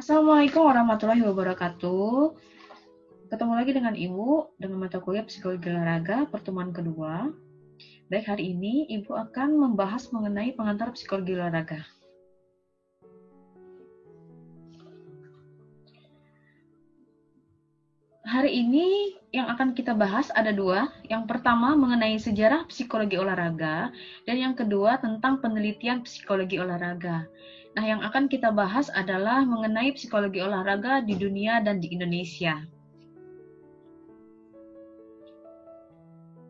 Assalamualaikum warahmatullahi wabarakatuh. Ketemu lagi dengan Ibu dengan mata kuliah Psikologi Olahraga pertemuan kedua. Baik, hari ini Ibu akan membahas mengenai pengantar psikologi olahraga. Hari ini yang akan kita bahas ada dua. Yang pertama mengenai sejarah psikologi olahraga, dan yang kedua tentang penelitian psikologi olahraga. Nah, yang akan kita bahas adalah mengenai psikologi olahraga di dunia dan di Indonesia.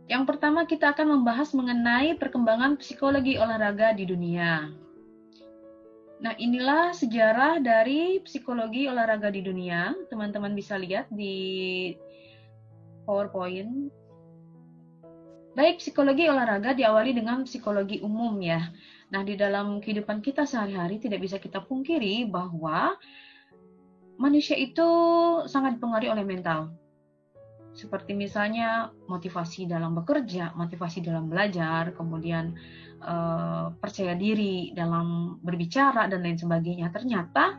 Yang pertama kita akan membahas mengenai perkembangan psikologi olahraga di dunia. Nah, inilah sejarah dari psikologi olahraga di dunia. Teman-teman bisa lihat di PowerPoint. Baik, psikologi olahraga diawali dengan psikologi umum ya. Nah, di dalam kehidupan kita sehari-hari tidak bisa kita pungkiri bahwa manusia itu sangat dipengaruhi oleh mental. Seperti misalnya motivasi dalam bekerja, motivasi dalam belajar, kemudian percaya diri dalam berbicara, dan lain sebagainya. Ternyata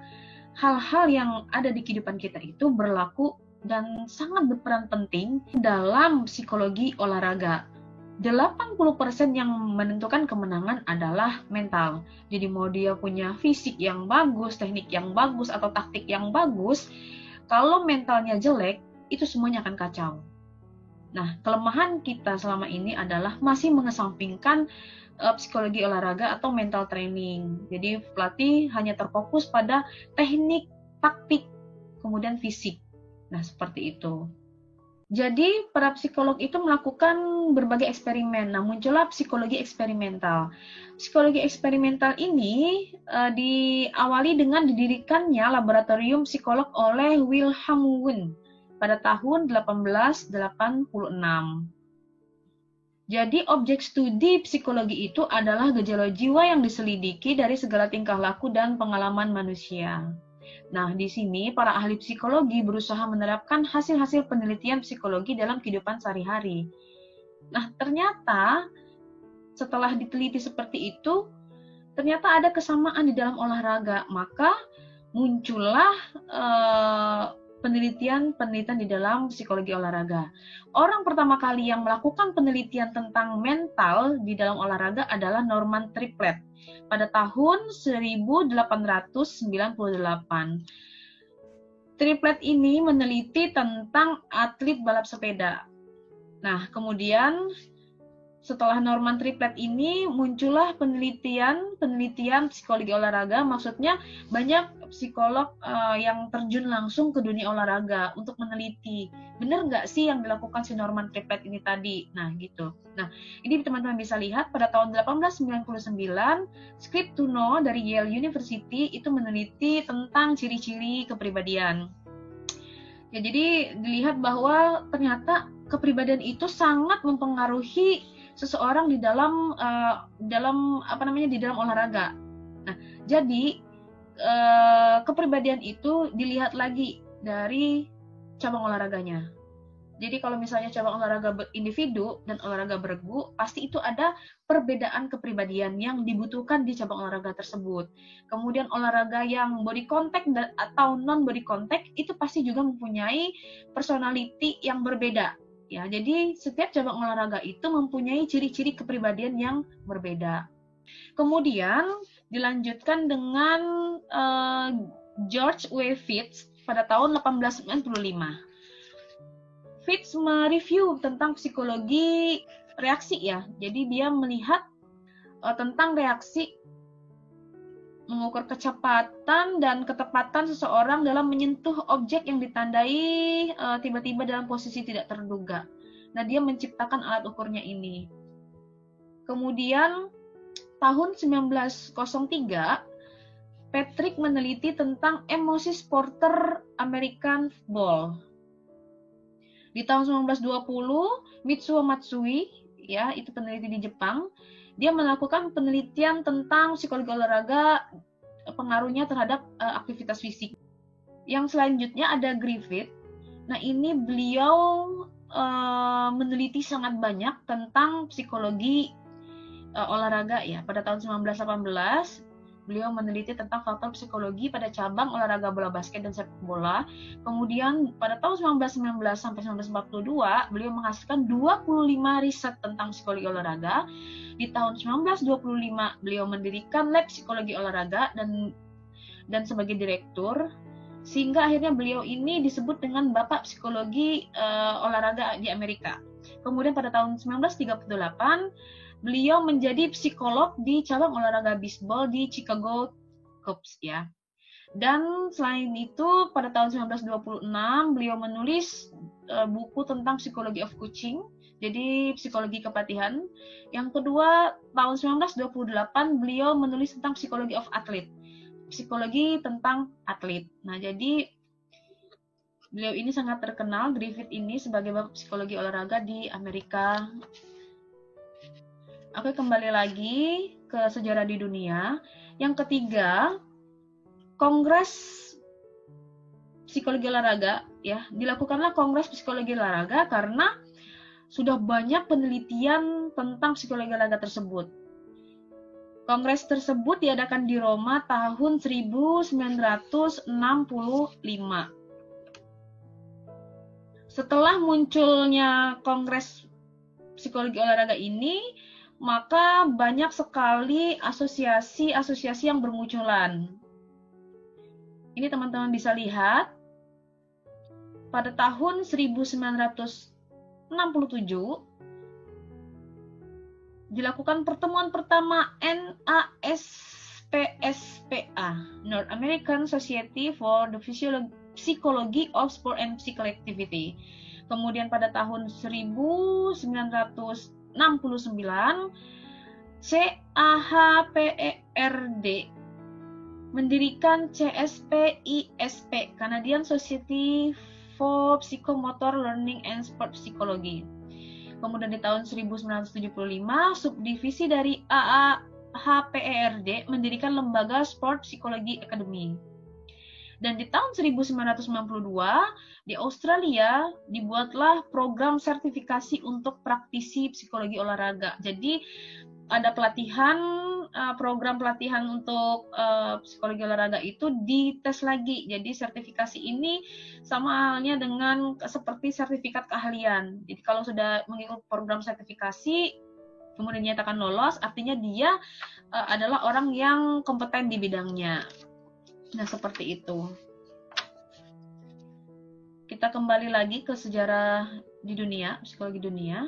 hal-hal yang ada di kehidupan kita itu berlaku dan sangat berperan penting dalam psikologi olahraga. 80% yang menentukan kemenangan adalah mental. Jadi mau dia punya fisik yang bagus, teknik yang bagus, atau taktik yang bagus, kalau mentalnya jelek, itu semuanya akan kacau. Nah, kelemahan kita selama ini adalah masih mengesampingkan psikologi olahraga atau mental training. Jadi pelatih hanya terfokus pada teknik, taktik, kemudian fisik. Nah, seperti itu. Jadi para psikolog itu melakukan berbagai eksperimen. Nah, muncullah psikologi eksperimental. Psikologi eksperimental ini diawali dengan didirikannya laboratorium psikolog oleh Wilhelm Wundt pada tahun 1886. Jadi objek studi psikologi itu adalah gejala jiwa yang diselidiki dari segala tingkah laku dan pengalaman manusia. Nah, di sini para ahli psikologi berusaha menerapkan hasil-hasil penelitian psikologi dalam kehidupan sehari-hari. Nah, ternyata setelah diteliti seperti itu, ternyata ada kesamaan di dalam olahraga. Maka muncullah penelitian di dalam psikologi olahraga. Orang pertama kali yang melakukan penelitian tentang mental di dalam olahraga adalah Norman Triplett pada tahun 1898. Triplett ini meneliti tentang atlet balap sepeda. Nah, kemudian setelah Norman Triplett ini muncullah penelitian psikologi olahraga. Maksudnya banyak psikolog yang terjun langsung ke dunia olahraga untuk meneliti, benar nggak sih yang dilakukan si Norman Triplett ini tadi. Nah, gitu. Nah, ini teman-teman bisa lihat pada tahun 1899, Skip Tuno dari Yale University itu meneliti tentang ciri-ciri kepribadian. Ya, jadi dilihat bahwa ternyata kepribadian itu sangat mempengaruhi seseorang di dalam olahraga. Nah, jadi kepribadian itu dilihat lagi dari cabang olahraganya. Jadi kalau misalnya cabang olahraga individu dan olahraga beregu, pasti itu ada perbedaan kepribadian yang dibutuhkan di cabang olahraga tersebut. Kemudian olahraga yang body contact atau non body contact itu pasti juga mempunyai personality yang berbeda. Ya, jadi setiap cabang olahraga itu mempunyai ciri-ciri kepribadian yang berbeda. Kemudian dilanjutkan dengan George W. Fitz pada tahun 1895. Fitz mereview tentang psikologi reaksi ya. Jadi dia melihat tentang reaksi, mengukur kecepatan dan ketepatan seseorang dalam menyentuh objek yang ditandai tiba-tiba dalam posisi tidak terduga. Nah, dia menciptakan alat ukurnya ini. Kemudian tahun 1903, Patrick meneliti tentang emosi supporter American football. Di tahun 1920, Mitsuo Matsui, ya, itu peneliti di Jepang, dia melakukan penelitian tentang psikologi olahraga, pengaruhnya terhadap aktivitas fisik. Yang selanjutnya ada Griffith. Nah, ini beliau meneliti sangat banyak tentang psikologi olahraga ya. Pada tahun 1918, Beliau meneliti tentang faktor psikologi pada cabang olahraga bola basket dan sepak bola. Kemudian pada tahun 1919 sampai 1942, beliau menghasilkan 25 riset tentang psikologi olahraga. Di tahun 1925, beliau mendirikan lab psikologi olahraga dan sebagai direktur, sehingga akhirnya beliau ini disebut dengan Bapak Psikologi Olahraga di Amerika. Kemudian pada tahun 1938, beliau menjadi psikolog di cabang olahraga bisbol di Chicago Cubs ya. Dan selain itu pada tahun 1926 beliau menulis buku tentang psikologi of coaching, jadi psikologi kepelatihan. Yang kedua tahun 1928 beliau menulis tentang psikologi of athlete, psikologi tentang atlet. Nah, jadi beliau ini sangat terkenal, Griffith ini, sebagai bapak psikologi olahraga di Amerika. Oke, kembali lagi ke sejarah di dunia. Yang ketiga, Kongres Psikologi Olahraga, ya, dilakukanlah Kongres Psikologi Olahraga karena sudah banyak penelitian tentang psikologi olahraga tersebut. Kongres tersebut diadakan di Roma tahun 1965. Setelah munculnya Kongres Psikologi Olahraga ini, maka banyak sekali asosiasi-asosiasi yang bermunculan. Ini teman-teman bisa lihat, pada tahun 1967 dilakukan pertemuan pertama NASPSPA, North American Society for the Psychology of Sport and Physical Activity. Kemudian pada tahun 1969, CAHPERD mendirikan CSPISP, Canadian Society for Psychomotor Learning and Sport Psychology. Kemudian di tahun 1975, subdivisi dari AAHPERD mendirikan lembaga Sport Psychology Academy. Dan di tahun 1992, di Australia dibuatlah program sertifikasi untuk praktisi psikologi olahraga. Jadi ada pelatihan, program pelatihan untuk psikologi olahraga itu dites lagi. Jadi sertifikasi ini sama halnya dengan seperti sertifikat keahlian. Jadi kalau sudah mengikuti program sertifikasi, kemudian dinyatakan lolos, artinya dia adalah orang yang kompeten di bidangnya. Nah, seperti itu. Kita kembali lagi ke sejarah di dunia, psikologi dunia.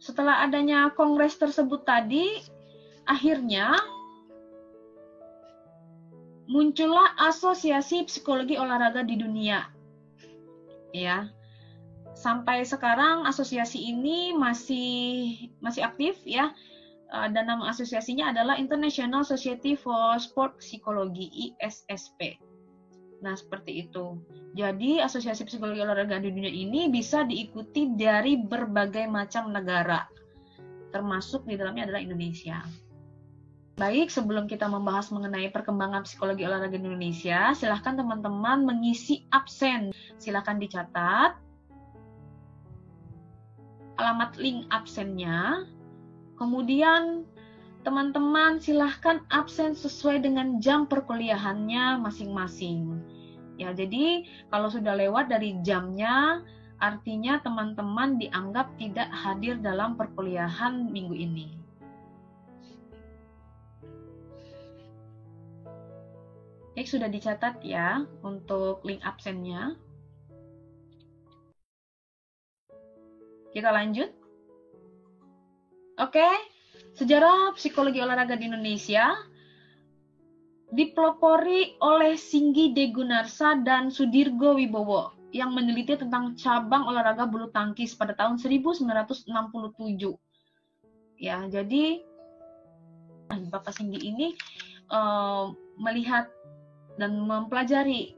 Setelah adanya kongres tersebut tadi, akhirnya muncullah Asosiasi Psikologi Olahraga di Dunia. Ya. Sampai sekarang asosiasi ini masih aktif ya. Dan nama asosiasinya adalah International Society for Sport Psychology, ISSP. Nah, seperti itu. Jadi, Asosiasi Psikologi Olahraga di Dunia ini bisa diikuti dari berbagai macam negara, termasuk di dalamnya adalah Indonesia. Baik, sebelum kita membahas mengenai perkembangan psikologi olahraga di Indonesia, silahkan teman-teman mengisi absen. Silahkan dicatat alamat link absennya. Kemudian teman-teman silahkan absen sesuai dengan jam perkuliahannya masing-masing. Ya, jadi kalau sudah lewat dari jamnya, artinya teman-teman dianggap tidak hadir dalam perkuliahan minggu ini. Baik, sudah dicatat ya untuk link absennya. Kita lanjut. Oke, sejarah psikologi olahraga di Indonesia dipelopori oleh Singgi D. Gunarsa dan Sudirgo Wibowo yang meneliti tentang cabang olahraga bulu tangkis pada tahun 1967. Ya, jadi Bapak Singgi ini melihat dan mempelajari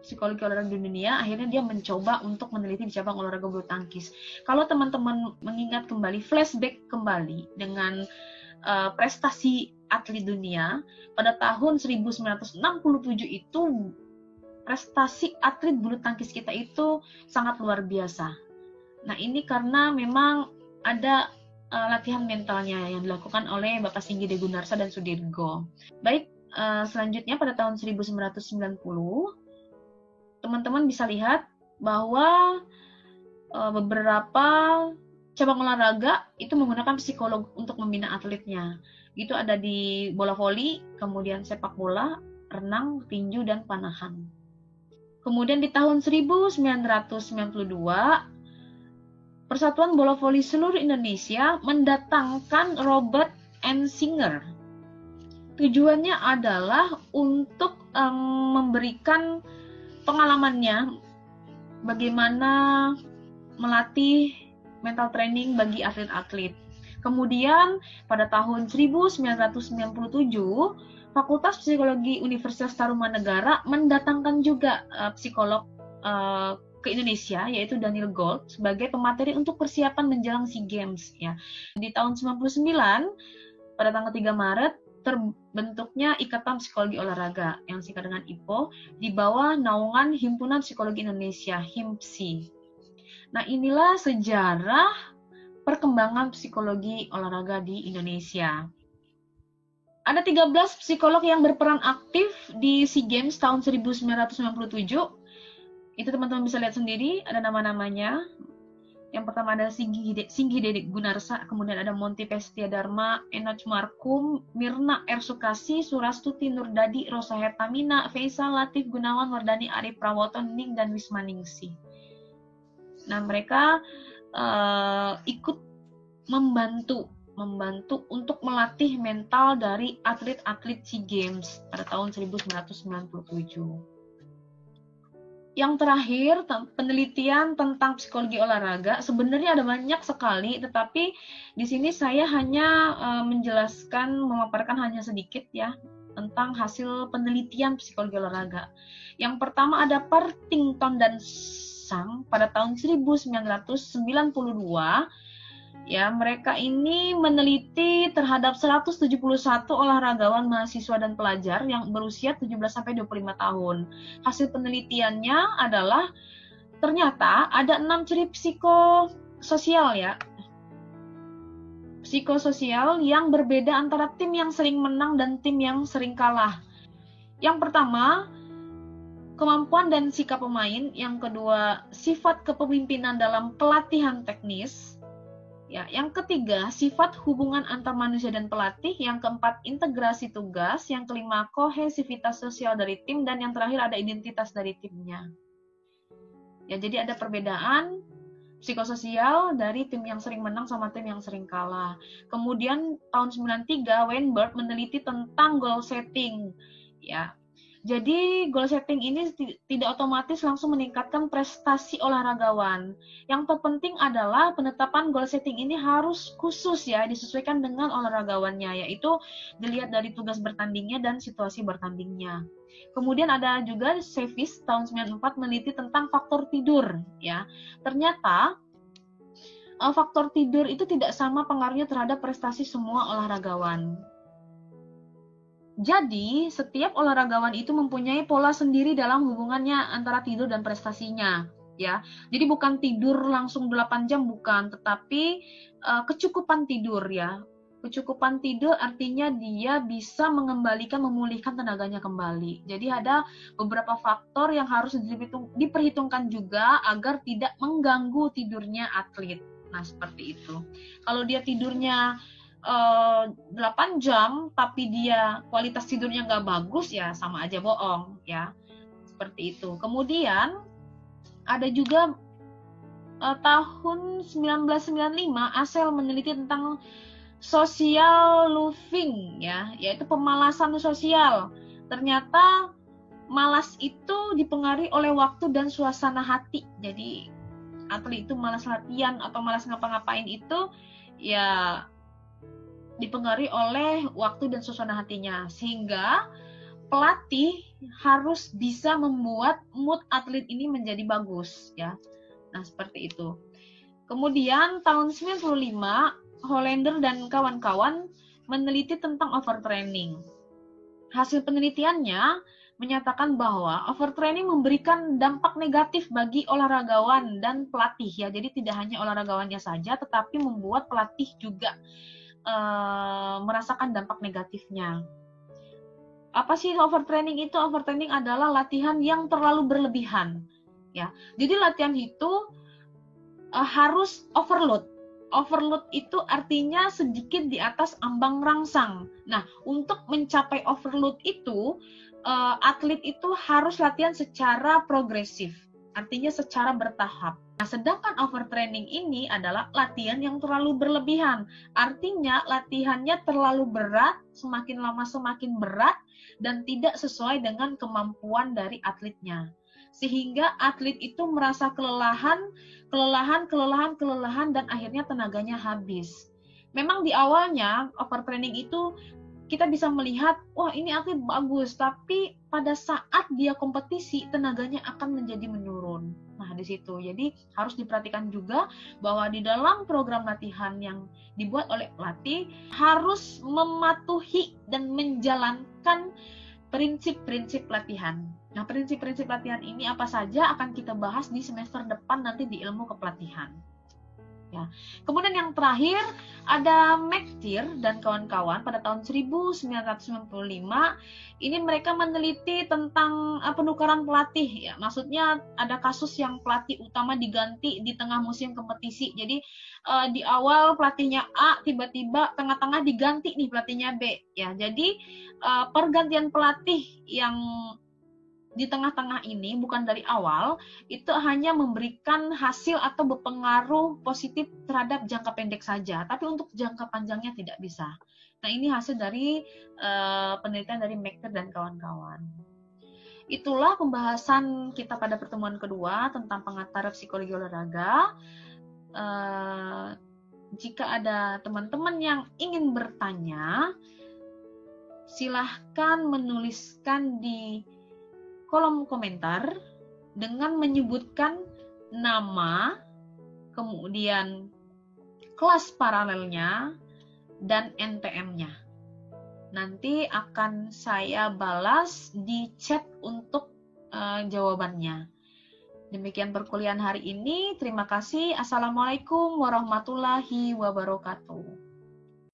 psikologi olahraga di dunia, akhirnya dia mencoba untuk meneliti di cabang olahraga bulu tangkis. Kalau teman-teman mengingat kembali, flashback kembali dengan prestasi atlet dunia, pada tahun 1967 itu prestasi atlet bulu tangkis kita itu sangat luar biasa. Nah, ini karena memang ada latihan mentalnya yang dilakukan oleh Bapak Singgi De Gunarsa dan Sudirgo. Baik, selanjutnya pada tahun 1990, teman-teman bisa lihat bahwa beberapa cabang olahraga itu menggunakan psikolog untuk membina atletnya. Itu ada di bola voli, kemudian sepak bola, renang, tinju, dan panahan. Kemudian di tahun 1992, Persatuan Bola Voli seluruh Indonesia mendatangkan Robert Ensinger. Tujuannya adalah untuk memberikan pengalamannya bagaimana melatih mental training bagi atlet-atlet. Kemudian pada tahun 1997, Fakultas Psikologi Universitas Tarumanegara mendatangkan juga psikolog ke Indonesia, yaitu Daniel Gold, sebagai pemateri untuk persiapan menjelang SEA Games. Ya. Di tahun 1999, pada tanggal 3 Maret, terbentuknya Ikatan Psikologi Olahraga, yang singkat dengan IPO, di bawah naungan Himpunan Psikologi Indonesia, HIMPSI. Nah, inilah sejarah perkembangan psikologi olahraga di Indonesia. Ada 13 psikolog yang berperan aktif di SEA Games tahun 1997. Itu teman-teman bisa lihat sendiri, ada nama-namanya. Yang pertama ada Singgi De Gunarsa, kemudian ada Monty Pestia Dharma, Enoch Markum, Mirna R. Sukasi, Surastuti Nurdadi, Rosa Hertamina, Faisal Latif Gunawan, Wardani Arif Prawoto, Ning, dan Wisma Ningsih. Nah, mereka ikut membantu untuk melatih mental dari atlet-atlet SEA Games pada tahun 1997. Yang terakhir, penelitian tentang psikologi olahraga. Sebenarnya ada banyak sekali, tetapi di sini saya hanya memaparkan hanya sedikit ya tentang hasil penelitian psikologi olahraga. Yang pertama ada Partington dan Sang pada tahun 1992. Ya, mereka ini meneliti terhadap 171 olahragawan mahasiswa dan pelajar yang berusia 17-25 tahun. Hasil penelitiannya adalah ternyata ada 6 ciri psikososial ya. Psikososial yang berbeda antara tim yang sering menang dan tim yang sering kalah. Yang pertama, kemampuan dan sikap pemain. Yang kedua, sifat kepemimpinan dalam pelatihan teknis. Ya, yang ketiga, sifat hubungan antar manusia dan pelatih. Yang keempat, integrasi tugas. Yang kelima, kohesivitas sosial dari tim. Dan yang terakhir, ada identitas dari timnya. Ya, jadi ada perbedaan psikososial dari tim yang sering menang sama tim yang sering kalah. Kemudian tahun 93, Weinberg meneliti tentang goal setting. Ya, jadi goal setting ini tidak otomatis langsung meningkatkan prestasi olahragawan. Yang terpenting adalah penetapan goal setting ini harus khusus ya, disesuaikan dengan olahragawannya, yaitu dilihat dari tugas bertandingnya dan situasi bertandingnya. Kemudian ada juga Sevis tahun 94 meneliti tentang faktor tidur ya. Ternyata faktor tidur itu tidak sama pengaruhnya terhadap prestasi semua olahragawan. Jadi, setiap olahragawan itu mempunyai pola sendiri dalam hubungannya antara tidur dan prestasinya, ya. Jadi bukan tidur langsung 8 jam, bukan, tetapi kecukupan tidur, ya. Kecukupan tidur artinya dia bisa memulihkan tenaganya kembali. Jadi ada beberapa faktor yang harus diperhitungkan juga agar tidak mengganggu tidurnya atlet. Nah, seperti itu. Kalau dia tidurnya 8 jam tapi dia kualitas tidurnya nggak bagus, ya sama aja bohong ya, seperti itu. Kemudian ada juga tahun 1995 Asel meneliti tentang social loafing ya, yaitu pemalasan sosial. Ternyata malas itu dipengaruhi oleh waktu dan suasana hati. Jadi atlet itu malas latihan atau malas ngapa-ngapain itu ya dipengaruhi oleh waktu dan suasana hatinya, sehingga pelatih harus bisa membuat mood atlet ini menjadi bagus ya. Nah, seperti itu. Kemudian tahun 95 Hollander dan kawan-kawan meneliti tentang overtraining. Hasil penelitiannya menyatakan bahwa overtraining memberikan dampak negatif bagi olahragawan dan pelatih ya. Jadi tidak hanya olahragawannya saja, tetapi membuat pelatih juga merasakan dampak negatifnya. Apa sih overtraining itu? Overtraining adalah latihan yang terlalu berlebihan. Ya, jadi latihan itu harus overload. Overload itu artinya sedikit di atas ambang rangsang. Nah, untuk mencapai overload itu, atlet itu harus latihan secara progresif, artinya secara bertahap. Nah, sedangkan overtraining ini adalah latihan yang terlalu berlebihan, artinya latihannya terlalu berat, semakin lama semakin berat, dan tidak sesuai dengan kemampuan dari atletnya. Sehingga atlet itu merasa kelelahan, dan akhirnya tenaganya habis. Memang di awalnya overtraining itu kita bisa melihat, wah ini atlet bagus, tapi pada saat dia kompetisi tenaganya akan menjadi menurun. Nah di situ, jadi harus diperhatikan juga bahwa di dalam program latihan yang dibuat oleh pelatih harus mematuhi dan menjalankan prinsip-prinsip latihan. Nah prinsip-prinsip latihan ini apa saja akan kita bahas di semester depan nanti di ilmu kepelatihan. Ya. Kemudian yang terakhir ada McTeer dan kawan-kawan pada tahun 1995. Ini mereka meneliti tentang penukaran pelatih ya. Maksudnya ada kasus yang pelatih utama diganti di tengah musim kompetisi. Jadi di awal pelatihnya A, tiba-tiba tengah-tengah diganti nih pelatihnya B ya. Jadi pergantian pelatih yang di tengah-tengah ini bukan dari awal, itu hanya memberikan hasil atau berpengaruh positif terhadap jangka pendek saja, tapi untuk jangka panjangnya tidak bisa. Nah ini hasil dari penelitian dari McTeer dan kawan-kawan. Itulah pembahasan kita pada pertemuan kedua tentang pengantar psikologi olahraga. Jika ada teman-teman yang ingin bertanya, silahkan menuliskan di kolom komentar dengan menyebutkan nama, kemudian kelas paralelnya, dan NPM-nya. Nanti akan saya balas di chat untuk jawabannya. Demikian perkuliahan hari ini. Terima kasih. Assalamualaikum warahmatullahi wabarakatuh.